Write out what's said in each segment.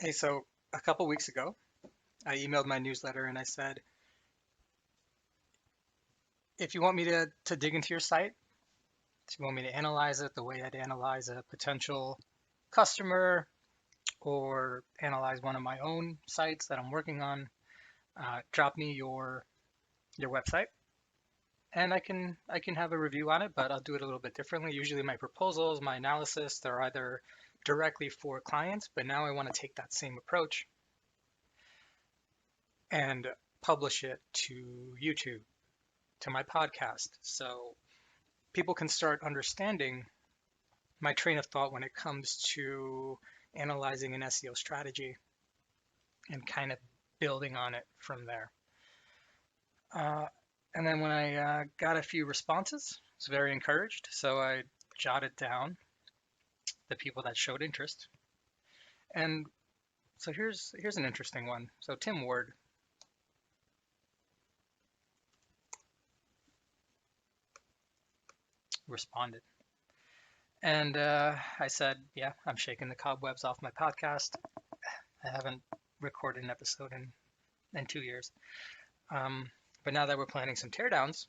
Hey, so a couple weeks ago, I emailed my newsletter and I said, if you want me to dig into your site, if you want me to analyze it the way I'd analyze a potential customer or analyze one of my own sites that I'm working on, drop me your website and I can have a review on it, but I'll do it a little bit differently. Usually my proposals, my analysis, they're either directly for clients, but now I want to take that same approach and publish it to YouTube, to my podcast. So people can start understanding my train of thought when it comes to analyzing an SEO strategy and kind of building on it from there. Uh, and then when I got a few responses, I was very encouraged. So I jotted down the people that showed interest. And so here's an interesting one. So Tim Ward responded. And I said, yeah, I'm shaking the cobwebs off my podcast. I haven't recorded an episode in 2 years. But now that we're planning some teardowns,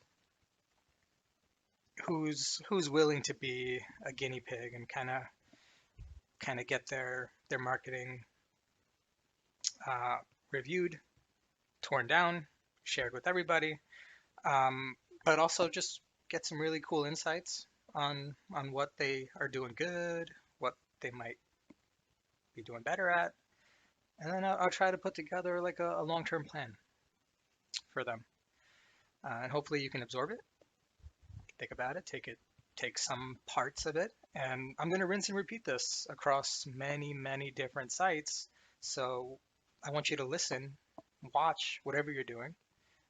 who's willing to be a guinea pig and kind of get their marketing uh, reviewed, torn down, shared with everybody, but also just get some really cool insights on what they are doing good, what they might be doing better at, and then I'll try to put together like a long-term plan for them, and hopefully you can absorb it, think about it, take some parts of it, and I'm going to rinse and repeat this across many different sites. So I want you to listen, watch whatever you're doing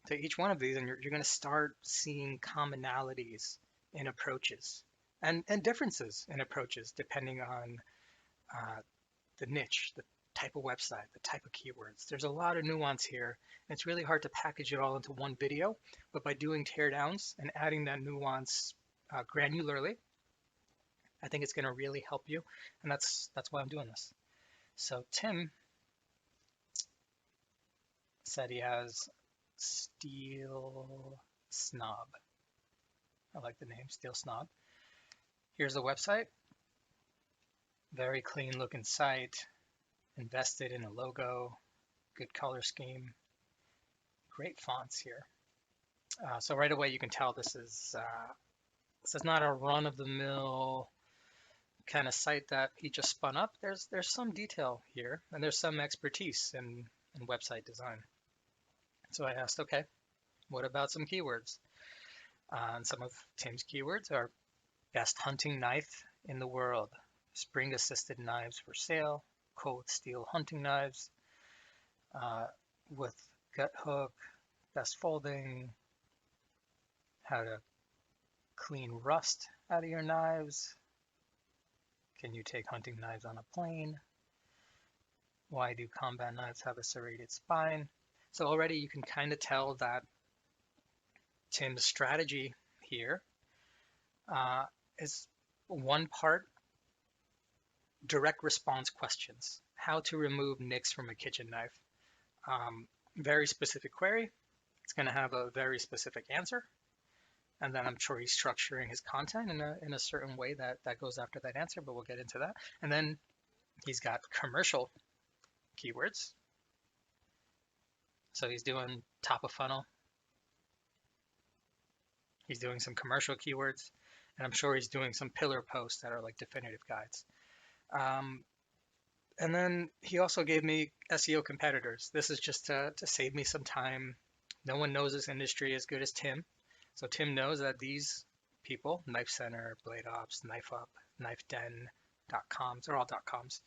to each one of these, and you're going to start seeing commonalities in approaches and differences in approaches depending on uh, the niche, the type of website, the type of keywords. There's a lot of nuance here. And it's really hard to package it all into one video, but by doing teardowns and adding that nuance granularly, I think it's going to really help you. And that's why I'm doing this. So Tim said he has Steel Snob. I like the name, Steel Snob. Here's the website. Very clean looking site. Invested in a logo, good color scheme, great fonts here. So right away you can tell this is not a run-of-the-mill kind of site that he just spun up. There's some detail here, and there's some expertise in website design. So I asked, okay, what about some keywords? And some of Tim's keywords are best hunting knife in the world, spring-assisted knives for sale, cold steel hunting knives with gut hook, best folding, how to clean rust out of your knives, can you take hunting knives on a plane, why do combat knives have a serrated spine? So already you can kind of tell that Tim's strategy here is one part direct response questions, how to remove nicks from a kitchen knife. Very specific query. It's going to have a very specific answer. And then I'm sure he's structuring his content in a certain way that goes after that answer, but we'll get into that. And then he's got commercial keywords. So he's doing top of funnel. He's doing some commercial keywords. And I'm sure he's doing some pillar posts that are like definitive guides. And then he also gave me SEO competitors. This is just to save me some time. No one knows this industry as good as Tim. So Tim knows that these people, Knife Center, Blade Ops, Knife Up, KnifeDen.coms, they're all .coms.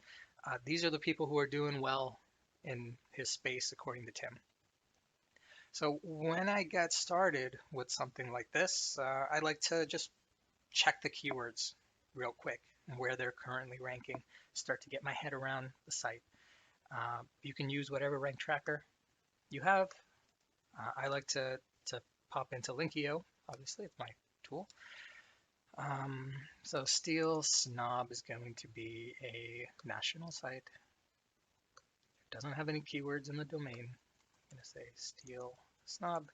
These are the people who are doing well in his space, according to Tim. So when I get started with something like this, I like to just check the keywords real quick and where they're currently ranking, start to get my head around the site. You can use whatever rank tracker you have. I like to pop into Linkio, obviously, it's my tool. So Steel Snob is going to be a national site. Doesn't have any keywords in the domain. I'm going to say steal snob.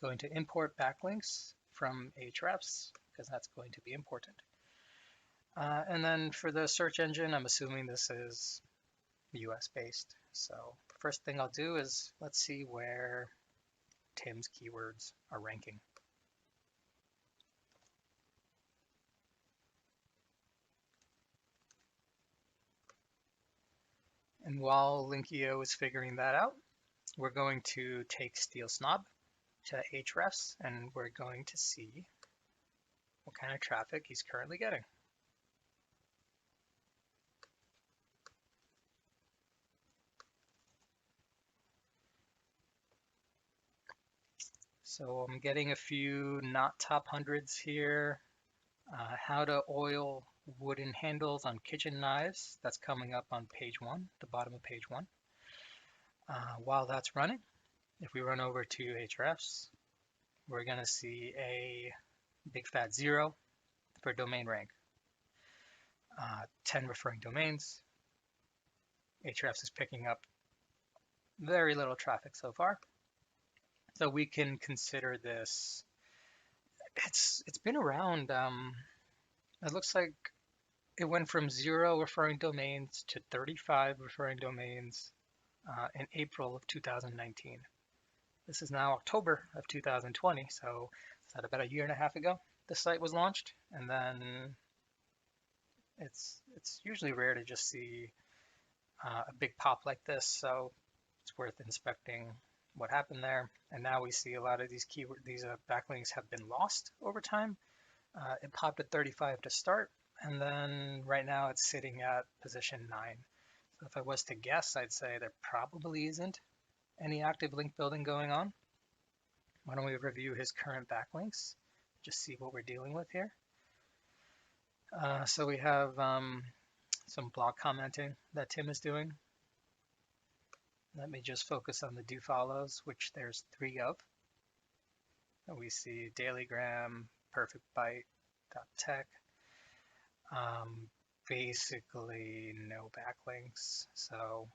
Going to import backlinks from Ahrefs because that's going to be important. And then for the search engine, I'm assuming this is US based. So first thing I'll do is let's see where Tim's keywords are ranking. And while Linkio is figuring that out, we're going to take Steal Snob to Ahrefs and we're going to see what kind of traffic he's currently getting. So I'm getting a few not top hundreds here. How to oil wooden handles on kitchen knives. That's coming up on page 1, the bottom of page 1. While that's running, if we run over to Ahrefs, we're going to see a big fat 0 for domain rank. 10 referring domains. Ahrefs is picking up very little traffic so far. So we can consider this, it's been around, it looks like it went from 0 referring domains to 35 referring domains in April of 2019. This is now October of 2020, so is that about a year and a half ago the site was launched? And then it's usually rare to just see a big pop like this, so it's worth inspecting what happened there. And now we see a lot of these backlinks have been lost over time. It popped at 35 to start, and then right now it's sitting at position 9. So if I was to guess, I'd say there probably isn't any active link building going on. Why don't we review his current backlinks, just see what we're dealing with here. So we have some blog commenting that Tim is doing. Let me just focus on the do follows, which there's 3 of. And we see Dailygram, Perfect Bite, .tech. Basically no backlinks, so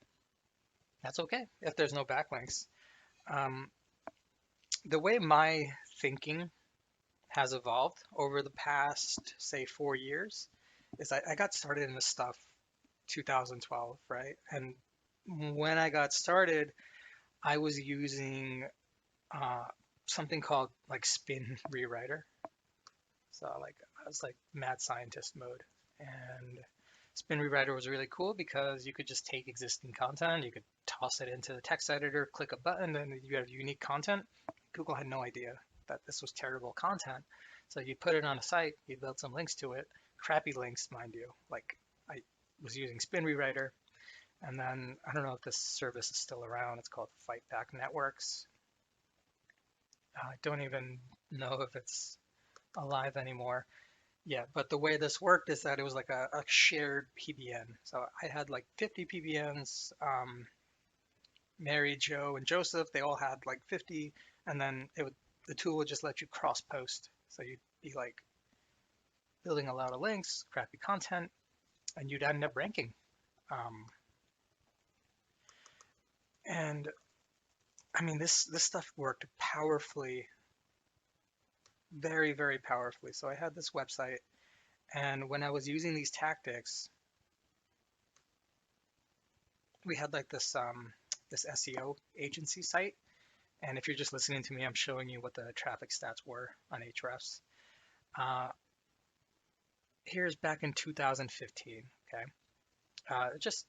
that's okay if there's no backlinks. The way my thinking has evolved over the past, say, 4 years is I got started in this stuff 2012, right? And when I got started, I was using something called like spin rewriter. So I was like mad scientist mode. And spin rewriter was really cool because you could just take existing content, you could toss it into the text editor, click a button, and you have unique content. Google had no idea that this was terrible content. So you put it on a site, you build some links to it, crappy links, mind you. Like I was using spin rewriter, and then I don't know if this service is still around. It's called Fightback Networks. I don't even know if it's alive anymore. Yeah, but the way this worked is that it was like a shared PBN. So I had like 50 PBNs. Mary, Joe, and Joseph, they all had like 50, and then the tool would just let you cross post. So you'd be like building a lot of links, crappy content, and you'd end up ranking. And I mean, this stuff worked powerfully, very, very powerfully. So I had this website, and when I was using these tactics, we had like this SEO agency site. And if you're just listening to me, I'm showing you what the traffic stats were on Ahrefs. Here's back in 2015, okay? Just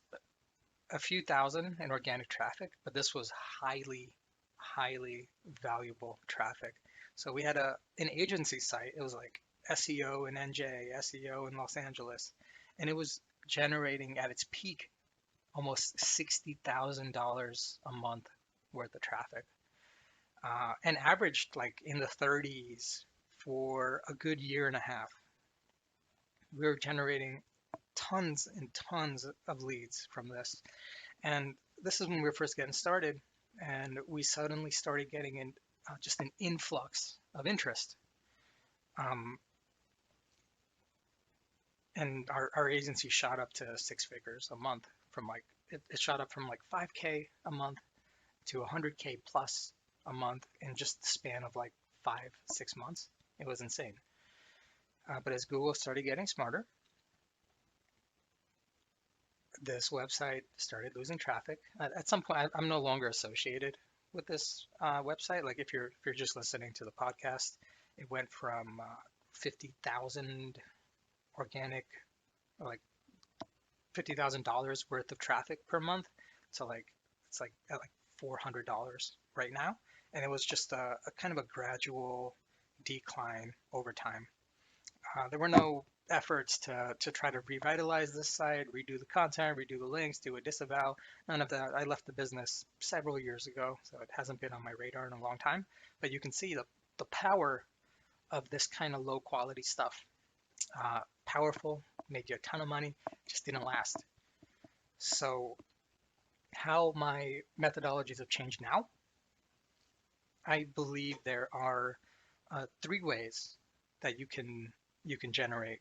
a few thousand in organic traffic, but this was highly, highly valuable traffic. So we had an agency site. It was like SEO in NJ, SEO in Los Angeles, and it was generating at its peak almost $60,000 a month worth of traffic, and averaged like in the 30s for a good year and a half. We were generating tons and tons of leads from this. And this is when we were first getting started, and we suddenly started getting in just an influx of interest. and our agency shot up to 6 figures a month from like it shot up from like 5K a month to 100K plus a month in just the span of like 5, 6 months. It was insane. But as Google started getting smarter, this website started losing traffic. At some point, I'm no longer associated with this website. Like if you're just listening to the podcast, it went from 50,000 organic, like $50,000 worth of traffic per month to like it's like at like $400 right now, and it was just a kind of a gradual decline over time. There were no efforts to try to revitalize this site, redo the content, redo the links, do a disavow. None of that. I left the business several years ago, so it hasn't been on my radar in a long time. But you can see the power of this kind of low quality stuff. Powerful, made you a ton of money, just didn't last. So how my methodologies have changed now, I believe there are 3 ways that you can generate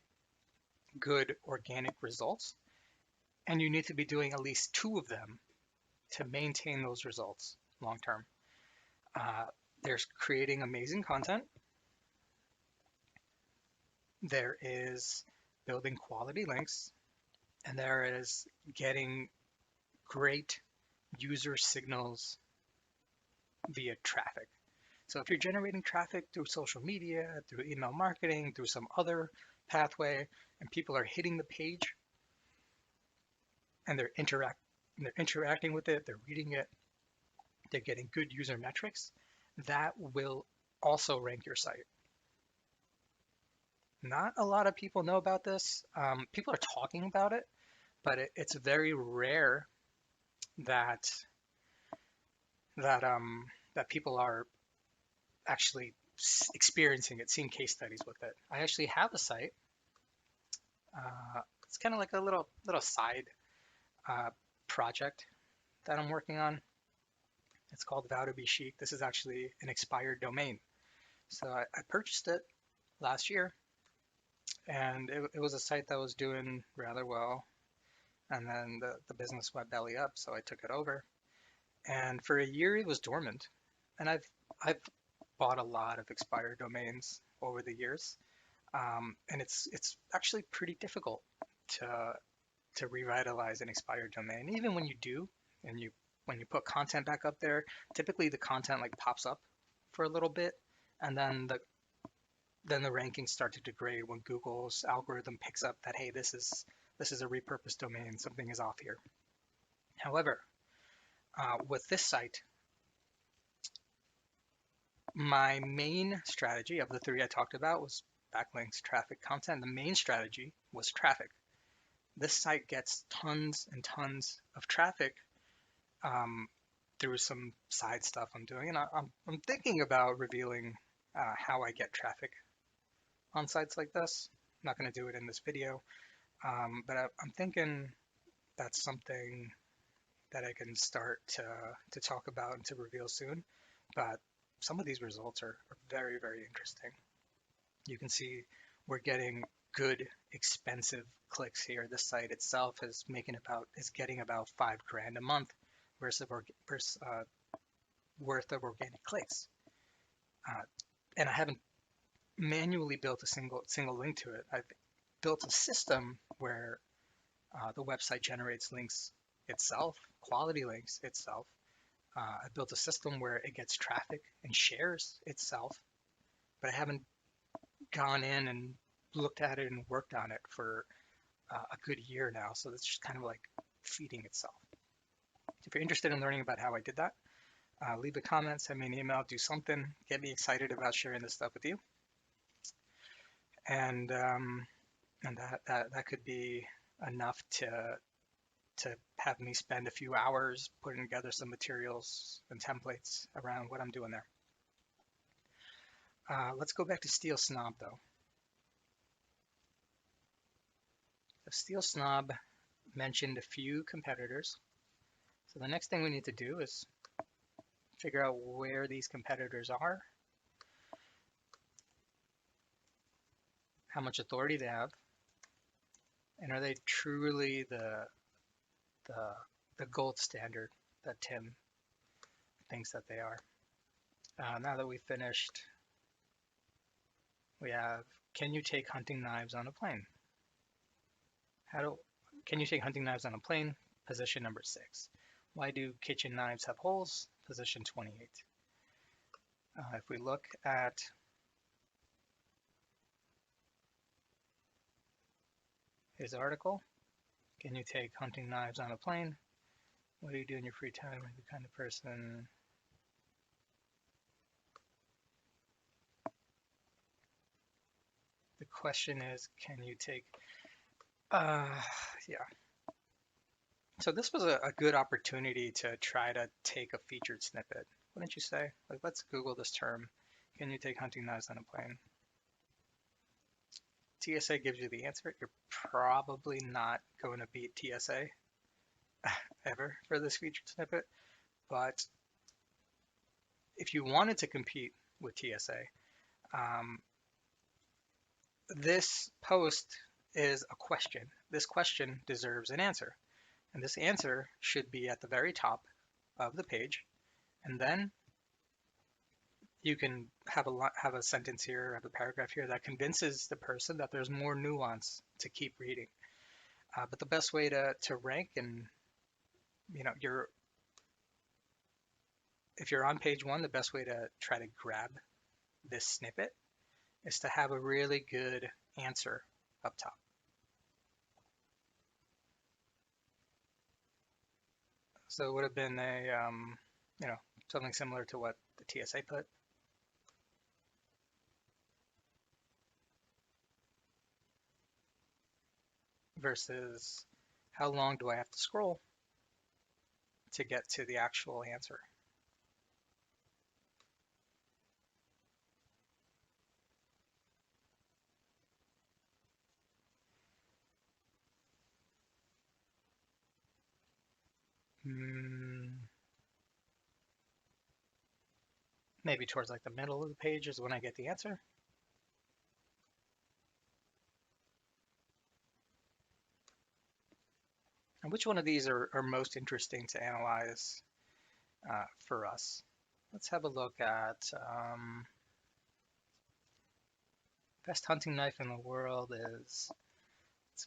good organic results, and you need to be doing at least 2 of them to maintain those results long term. There's creating amazing content. There is building quality links, and there is getting great user signals via traffic. So if you're generating traffic through social media, through email marketing, through some other pathway, and people are hitting the page and they're interacting with it, they're reading it, they're getting good user metrics, that will also rank your site. Not a lot of people know about this. People are talking about it, but it's very rare that that people are actually experiencing it, seeing case studies with it. I actually have a site. It's kind of like a little side project that I'm working on. It's called Vow to Be Chic. This is actually an expired domain. So I purchased it last year, and it was a site that was doing rather well. And then the business went belly up, so I took it over. And for a year, it was dormant. And I've bought a lot of expired domains over the years, and it's actually pretty difficult to revitalize an expired domain. Even when you do, and when you put content back up there, typically the content like pops up for a little bit, and then the rankings start to degrade when Google's algorithm picks up that, hey, this is a repurposed domain, something is off here. However, with this site, my main strategy of the 3 I talked about was backlinks, traffic, content. The main strategy was traffic. This site gets tons and tons of traffic through some side stuff I'm doing, and I'm thinking about revealing how I get traffic on sites like this. I'm not going to do it in this video, but I'm thinking that's something that I can start to talk about and to reveal soon. But some of these results are very, very interesting. You can see we're getting good, expensive clicks here. The site itself is getting about $5,000 a month worth of organic clicks. And I haven't manually built a single link to it. I've built a system where the website generates links itself, quality links itself. I built a system where it gets traffic and shares itself, but I haven't gone in and looked at it and worked on it for a good year now. So it's just kind of like feeding itself. If you're interested in learning about how I did that, leave a comment, send me an email, do something, get me excited about sharing this stuff with you. And that could be enough to have me spend a few hours putting together some materials and templates around what I'm doing there. Let's go back to Steel Snob though. So Steel Snob mentioned a few competitors. So the next thing we need to do is figure out where these competitors are, how much authority they have, And are they truly the gold standard that Tim thinks that they are? Now that we've finished, we have, can you take hunting knives on a plane? Can you take hunting knives on a plane? Position number 6. Why do kitchen knives have holes? Position 28. If we look at his article, can you take hunting knives on a plane? What do you do in your free time? Are you the kind of person? The question is, can you take, yeah. So this was a good opportunity to try to take a featured snippet. Wouldn't you say? Like, let's Google this term. Can you take hunting knives on a plane? TSA gives you the answer. You're probably not going to beat TSA ever for this featured snippet. But if you wanted to compete with TSA, this post is a question. This question deserves an answer. And this answer should be at the very top of the page. And then you can have a sentence here, have a paragraph here that convinces the person that there's more nuance to keep reading. But the best way to rank, and if you're on page 1, the best way to try to grab this snippet is to have a really good answer up top. So it would have been a, something similar to what the TSA put. Versus how long do I have to scroll to get to the actual answer? Maybe towards like the middle of the page is when I get the answer. And which one of these are most interesting to analyze for us? Let's have a look at best hunting knife in the world is, it's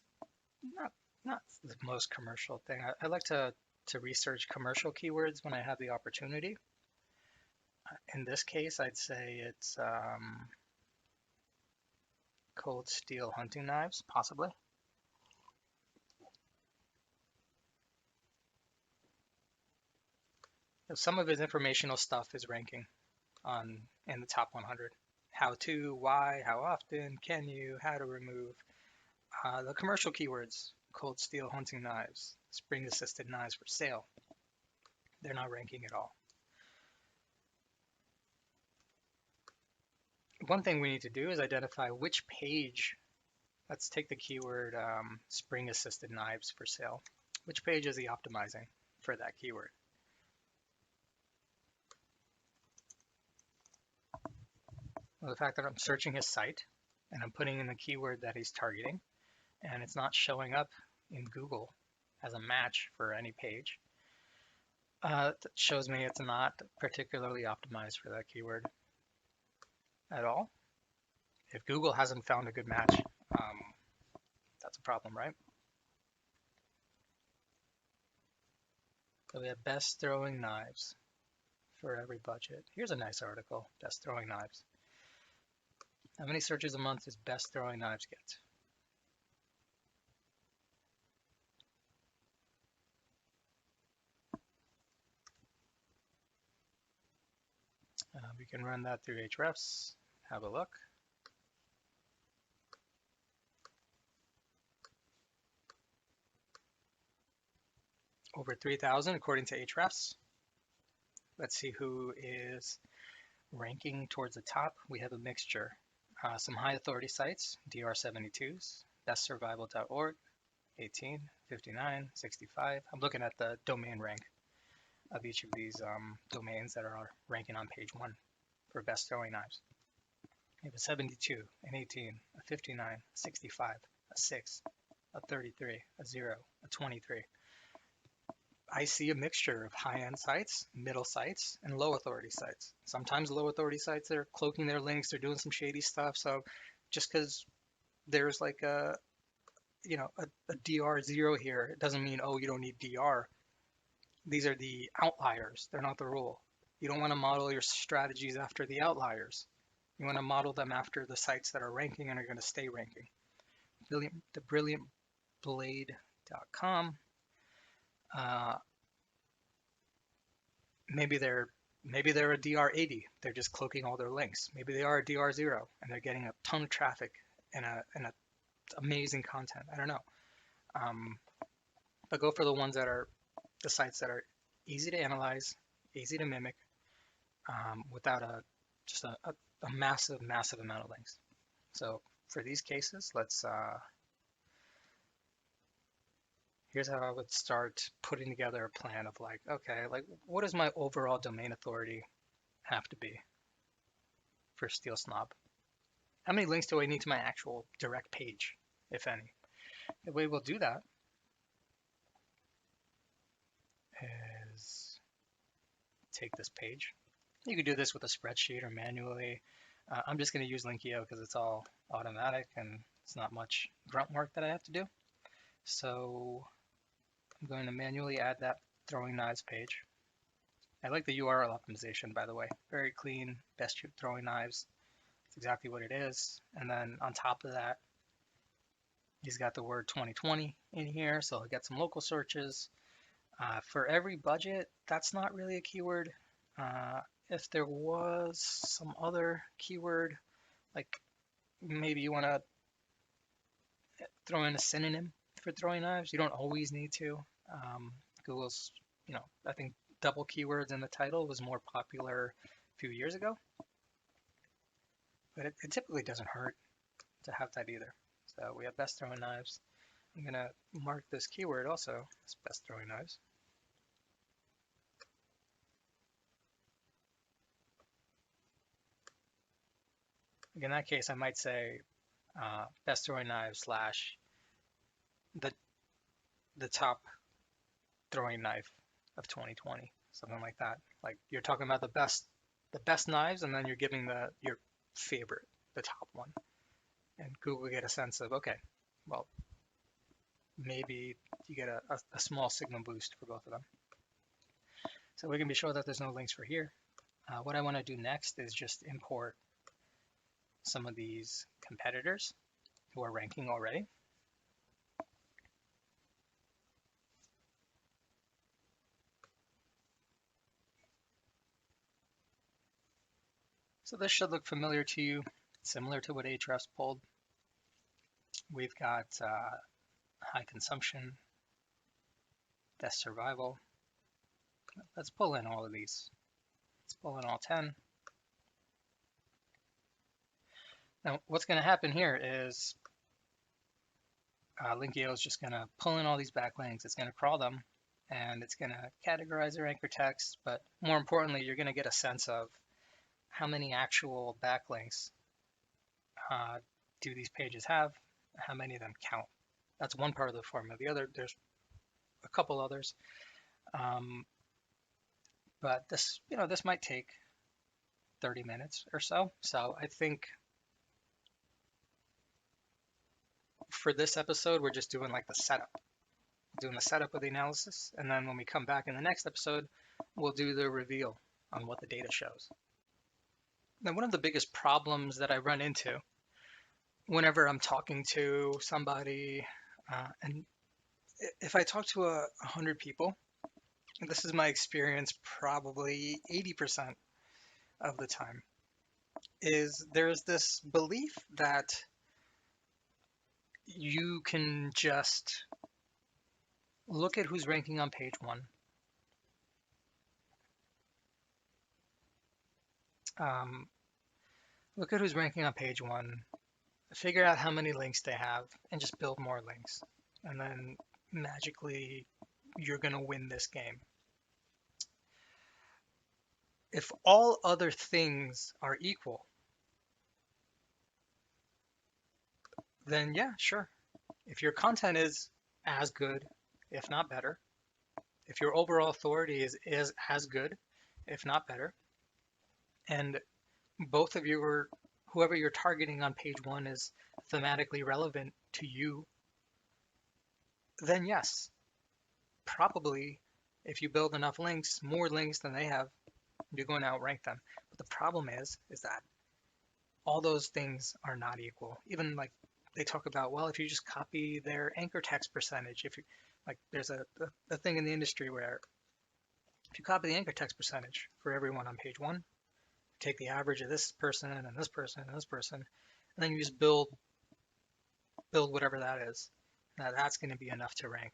not the most commercial thing. I like to research commercial keywords when I have the opportunity. In this case, I'd say it's cold steel hunting knives, possibly. Some of his informational stuff is ranking in the top 100. How to, why, how often, can you, how to remove. The commercial keywords, cold steel hunting knives, spring assisted knives for sale, they're not ranking at all. One thing we need to do is identify which page. Let's take the keyword spring assisted knives for sale. Which page is he optimizing for that keyword? Well, the fact that I'm searching his site and I'm putting in the keyword that he's targeting and it's not showing up in Google as a match for any page, that shows me it's not particularly optimized for that keyword at all. If Google hasn't found a good match, that's a problem, right? So we have best throwing knives for every budget. Here's a nice article, best throwing knives. How many searches a month does best throwing knives get? We can run that through Ahrefs, have a look. Over 3,000 according to Ahrefs. Let's see who is ranking towards the top. We have a mixture. Some high authority sites, DR72s, bestsurvival.org, 18, 59, 65. I'm looking at the domain rank of each of these domains that are ranking on page 1 for best throwing knives. We have a 72, an 18, a 59, a 65, a 6, a 33, a 0, a 23. I see a mixture of high-end sites, middle sites, and low authority sites. Sometimes low authority sites, they're cloaking their links, they're doing some shady stuff. So just because there's like a DR0 here, it doesn't mean, oh, you don't need DR. These are the outliers. They're not the rule. You don't want to model your strategies after the outliers. You want to model them after the sites that are ranking and are going to stay ranking. Thebrilliantblade.com. Maybe they're a DR80. They're just cloaking all their links. Maybe they are a DR0 and they're getting a ton of traffic and a amazing content. I don't know. But go for the ones that are the sites that are easy to analyze, easy to mimic, without just a massive amount of links. So for these cases, here's how I would start putting together a plan of like, okay, like what does my overall domain authority have to be for Steel Snob? How many links do I need to my actual direct page, if any? The way we'll do that is take this page. You could do this with a spreadsheet or manually. I'm just going to use Linkio because it's all automatic and it's not much grunt work that I have to do. So I'm going to manually add that throwing knives page. I like the URL optimization, by the way. Very clean, best throwing knives. It's exactly what it is. And then on top of that, he's got the word 2020 in here, so he'll get some local searches. For every budget, that's not really a keyword. If there was some other keyword, like maybe you want to throw in a synonym for throwing knives, you don't always need to. Google's, I think double keywords in the title was more popular a few years ago, but it typically doesn't hurt to have that either. So we have best throwing knives. I'm going to mark this keyword also as best throwing knives. In that case, I might say best throwing knives / the top throwing knife of 2020, something like that. Like you're talking about the best knives, and then you're giving your favorite, the top one, and Google get a sense of, okay, well, maybe you get a small signal boost for both of them. So we can be sure that there's no links for here. What I want to do next is just import some of these competitors who are ranking already. So this should look familiar to you, similar to what Ahrefs pulled. We've got high consumption, best survival. Let's pull in all of these. Let's pull in all 10. Now, what's going to happen here is Linkio is just going to pull in all these backlinks. It's going to crawl them, and it's going to categorize their anchor text. But more importantly, you're going to get a sense of how many actual backlinks do these pages have, how many of them count. That's one part of the formula. There's a couple others. But this might take 30 minutes or so. So I think for this episode, we're just doing like the setup. Doing the setup of the analysis, and then when we come back in the next episode, we'll do the reveal on what the data shows. Now, one of the biggest problems that I run into whenever I'm talking to somebody, and if I talk to 100 people, and this is my experience probably 80% of the time, is there's this belief that you can just look at who's ranking on page 1. Look at who's ranking on page 1, figure out how many links they have, and just build more links. And then magically, you're going to win this game. If all other things are equal, then yeah, sure. If your content is as good, if not better, if your overall authority is as good, if not better, and both of you or whoever you're targeting on page one is thematically relevant to you, then yes, probably if you build enough links, more links than they have, you're going to outrank them. But the problem is that all those things are not equal. Even like they talk about, well, if you just copy their anchor text percentage, if you like, there's a thing in the industry where if you copy the anchor text percentage for everyone on page one, take the average of this person and this person and this person, and then you just build whatever that is. Now that's going to be enough to rank.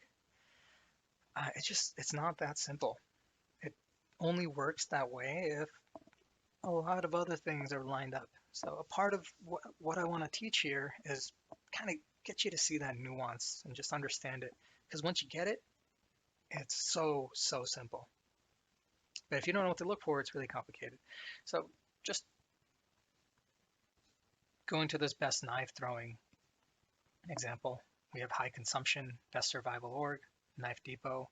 It's not that simple. It only works that way if a lot of other things are lined up. So a part of what I want to teach here is kind of get you to see that nuance and just understand it. Because once you get it, it's so simple. But if you don't know what to look for, it's really complicated. So just going to this best knife throwing example, we have high consumption, best survival org, knife depot,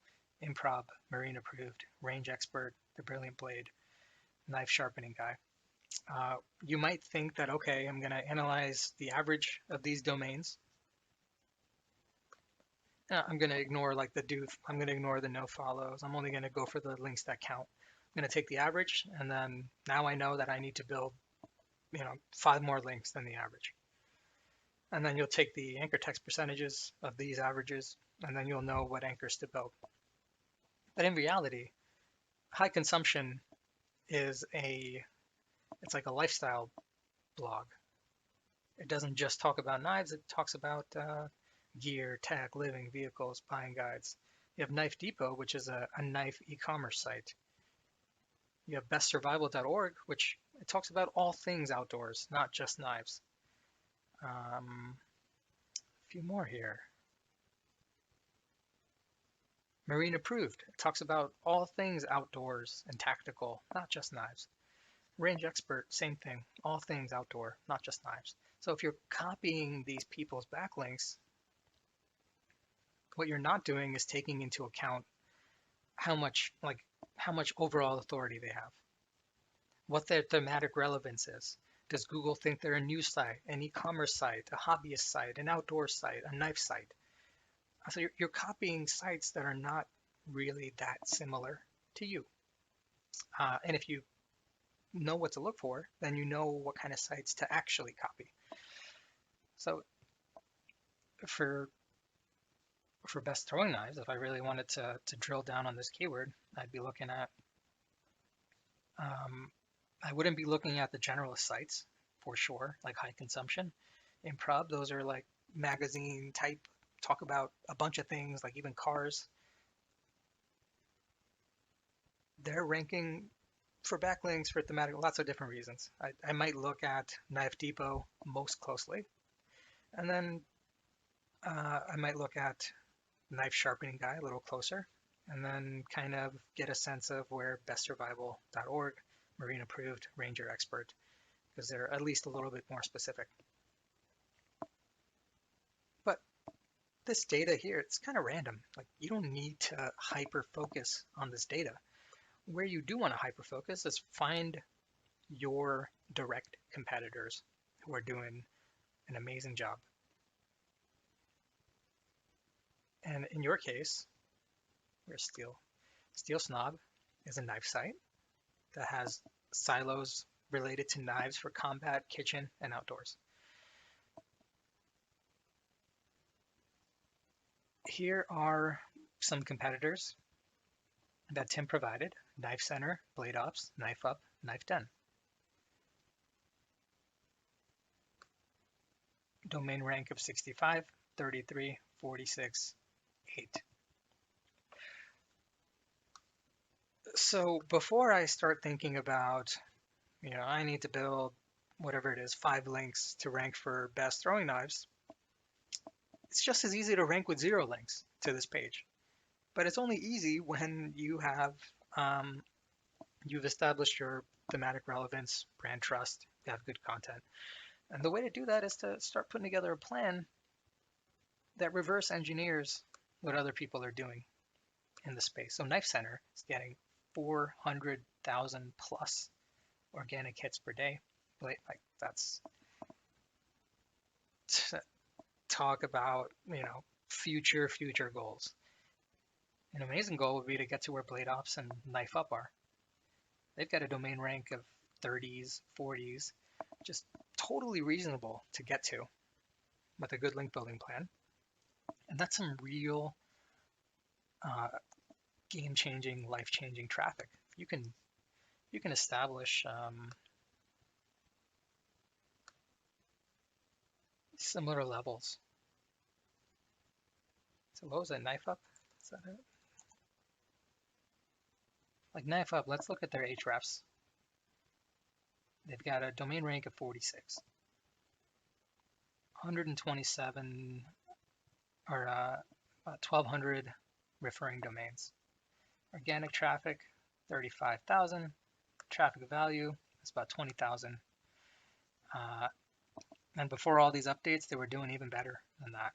improv, marine approved, range expert, the brilliant blade, knife sharpening guy. You might think that, okay, I'm going to analyze the average of these domains. I'm going to ignore like the do, I'm going to ignore the no follows. I'm only going to go for the links that count. I'm going to take the average, and then now I know that I need to build, 5 more links than the average. And then you'll take the anchor text percentages of these averages, and then you'll know what anchors to build. But in reality, high consumption it's like a lifestyle blog. It doesn't just talk about knives, it talks about gear, tech, living, vehicles, buying guides. You have Knife Depot, which is a knife e-commerce site. You have bestsurvival.org, which it talks about all things outdoors, not just knives. A few more here. Marine Approved, it talks about all things outdoors and tactical, not just knives. Range Expert, same thing, all things outdoor, not just knives. So if you're copying these people's backlinks, what you're not doing is taking into account how much overall authority they have, what their thematic relevance is. Does Google think they're a news site, an e-commerce site, a hobbyist site, an outdoor site, a knife site? So you're copying sites that are not really that similar to you. And if you know what to look for, then you know what kind of sites to actually copy. So for best throwing knives, if I really wanted to drill down on this keyword, I'd be looking at, I wouldn't be looking at the generalist sites for sure, like high consumption. Improv, those are like magazine type, talk about a bunch of things, like even cars. They're ranking for backlinks, for thematic, lots of different reasons. I might look at Knife Depot most closely, and then I might look at Knife Sharpening Guy a little closer, and then kind of get a sense of where bestsurvival.org, Marine Approved, Ranger Expert, because they're at least a little bit more specific. But this data here, it's kind of random. Like, you don't need to hyper focus on this data. Where you do want to hyper focus is find your direct competitors who are doing an amazing job. And in your case, where's Steel? Steel Snob is a knife site that has silos related to knives for combat, kitchen, and outdoors. Here are some competitors that Tim provided: Knife Center, Blade Ops, Knife Up, Knife Den. Domain rank of 65, 33, 46, 8. So before I start thinking about, I need to build whatever it is, 5 links to rank for best throwing knives, it's just as easy to rank with 0 links to this page. But it's only easy when you have you've established your thematic relevance, brand trust, you have good content. And the way to do that is to start putting together a plan that reverse engineers what other people are doing in the space. So Knife Center is getting 400,000 plus organic hits per day. Like that's talk about, future goals. An amazing goal would be to get to where Blade Ops and Knife Up are. They've got a domain rank of 30s, 40s, just totally reasonable to get to with a good link building plan. And that's some real game-changing, life-changing traffic. You can establish similar levels. So what was that, Knife Up? Is that it? Like Knife Up, let's look at their hrefs. They've got a domain rank of 46. 127 or 1,200 referring domains. Organic traffic, 35,000. Traffic value, that's about 20,000. And before all these updates, they were doing even better than that.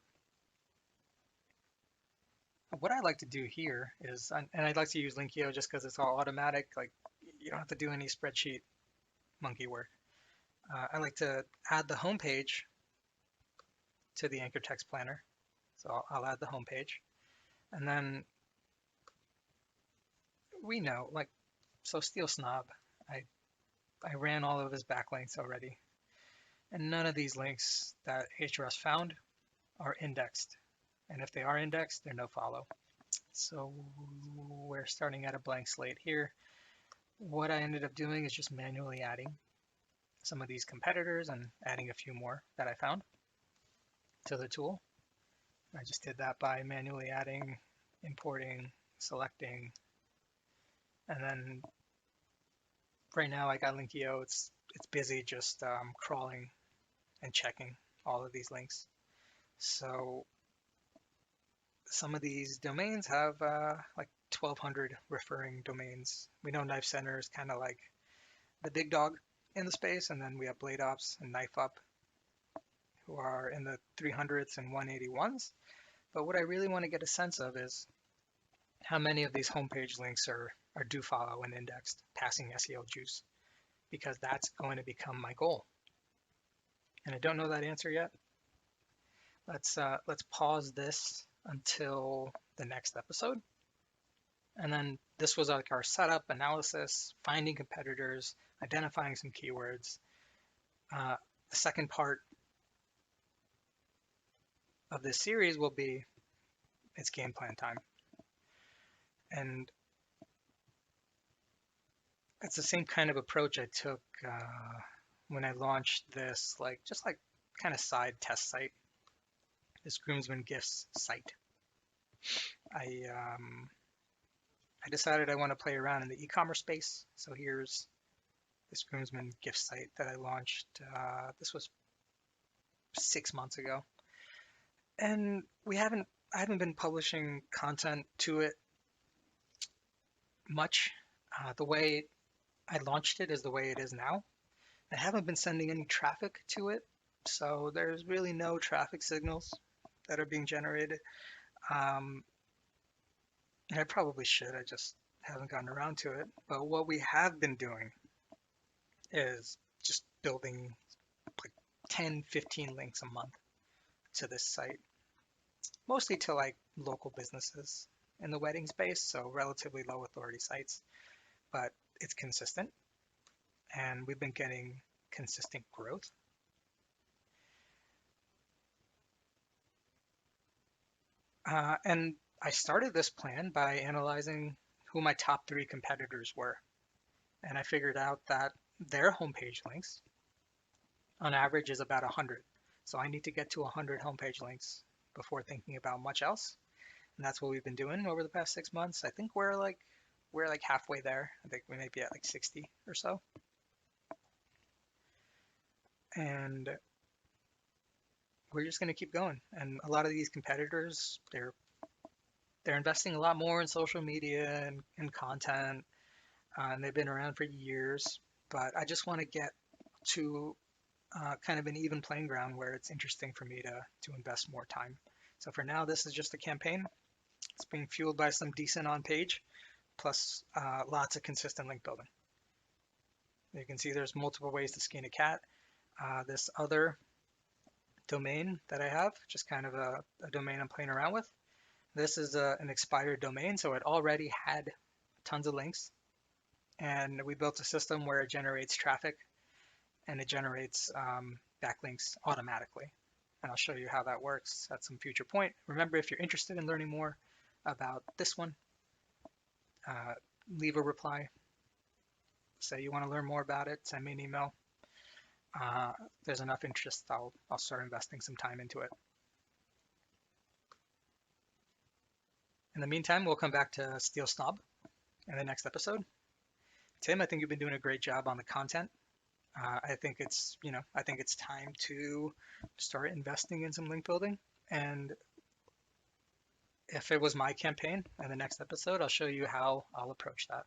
What I like to do here is, and I'd like to use Linkio just because it's all automatic, like you don't have to do any spreadsheet monkey work. I like to add the home page to the anchor text planner. So I'll add the home page. And then we know, like, so Steel Snob, I ran all of his backlinks already. And none of these links that Hrefs found are indexed. And if they are indexed, they're no follow. So we're starting at a blank slate here. What I ended up doing is just manually adding some of these competitors and adding a few more that I found to the tool. I just did that by manually adding, importing, selecting, and then right now I got Linkio. It's busy just crawling and checking all of these links. So some of these domains have like 1,200 referring domains. We know Knife Center is kind of like the big dog in the space, and then we have Blade Ops and Knife Up who are in the 300s and 181s. But what I really want to get a sense of is how many of these homepage links are do follow and indexed, passing SEO juice, because that's going to become my goal. And I don't know that answer yet. Let's pause this until the next episode. And then this was like our setup, analysis, finding competitors, identifying some keywords. The second part of this series will be it's game plan time. And it's the same kind of approach I took when I launched this, just kind of side test site, this groomsmen gifts site. I decided I want to play around in the e-commerce space. So here's this groomsmen gift site that I launched. This was 6 months ago, and I haven't been publishing content to it much. The way I launched it is the way it is now. I haven't been sending any traffic to it, so there's really no traffic signals that are being generated. And I probably should, I just haven't gotten around to it. But what we have been doing is just building like 10, 15 links a month to this site, mostly to like local businesses in the wedding space, so relatively low authority sites, but it's consistent, and we've been getting consistent growth. And I started this plan by analyzing who my top 3 competitors were. And I figured out that their homepage links on average is about 100. So I need to get to 100 homepage links before thinking about much else. And that's what we've been doing over the past 6 months. I think we're like halfway there. I think we may be at like 60 or so. And we're just going to keep going. And a lot of these competitors, they're investing a lot more in social media and content, and they've been around for years. But I just want to get to kind of an even playing ground where it's interesting for me to invest more time. So for now, this is just a campaign. It's being fueled by some decent on-page, plus lots of consistent link building. You can see there's multiple ways to skin a cat. This other domain that I have, just kind of a domain I'm playing around with. This is an expired domain, so it already had tons of links. And we built a system where it generates traffic and it generates backlinks automatically. And I'll show you how that works at some future point. Remember, if you're interested in learning more about this one, leave a reply. Say you want to learn more about it, send me an email. There's enough interest, I'll start investing some time into it. In the meantime, we'll come back to Steel Snob in the next episode. Tim, I think you've been doing a great job on the content. I think it's time to start investing in some link building. And if it was my campaign in the next episode, I'll show you how I'll approach that.